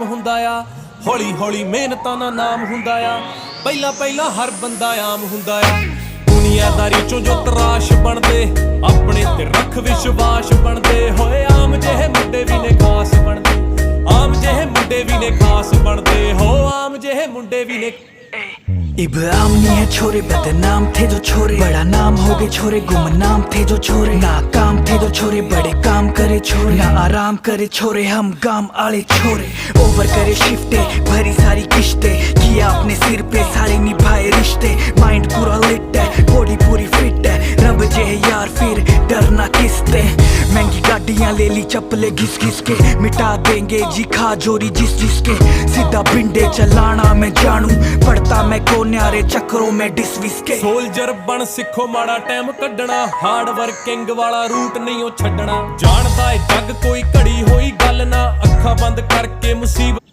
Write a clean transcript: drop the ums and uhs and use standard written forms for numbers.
ਹੁੰਦਾ ਆ। ਹੌਲੀ ਹੌਲੀ ਮਿਹਨਤਾਂ ਦਾ ਨਾਮ ਹੁੰਦਾ ਆ। ਪਹਿਲਾਂ ਪਹਿਲਾਂ ਹਰ ਬੰਦਾ ਆਮ ਹੁੰਦਾ ਆ। ਦੁਨੀਆਦਾਰੀ ਚੋਂ ਜੋ ਤਰਾਸ਼ ਬਣਦੇ, ਆਪਣੇ ਤੇ ਰੱਖ ਵਿਸ਼ਵਾਸ ਬਣਦੇ ਹੋਏ। ਆਮ ਜਿਹੇ ਮੁੰਡੇ ਵੀ ਨੇ ਖਾਸ ਬਣਦੇ, ਆਮ ਜਿਹੇ ਮੁੰਡੇ ਵੀ ਨੇ ਖਾਸ ਬਣਦੇ ਹੋ। ਆਮ ਜਿਹੇ ਮੁੰਡੇ ਵੀ ਨੇ। इब आम नहीं है छोरे, बदनाम थे जो छोरे, बड़ा नाम हो गए छोरे, गुमनाम थे जो छोरे, नाकाम थे जो छोरे, बड़े काम करे छोरे, ना आराम करे छोरे, हम गाम आले छोरे। ओवर करे शिफ्टे, भरी सारी किश्ते, किया अपने सिर पे सारे निभाए रिश्ते। माइंड पूरा लिट है, बॉडी पूरी फिट है, रब जे यार फिर डरना किसते। महंगी गाड़ियां ले ली चप्पले घिस घिस के, मिटा देंगे जी खा जोरी जिस जिसके। सीधा पिंडे चलाना मैं जानू, पढ़ता मैं को न्यारे चक्रों में डिसविस के। सोल्जर बन सिखो माड़ा टाइम कड्डना, हार्ड वर्किंग वाला रूट नहीं ओ छड्डना। जानदा है जग कोई घड़ी होई गल ना, अखां बंद करके मुसीबत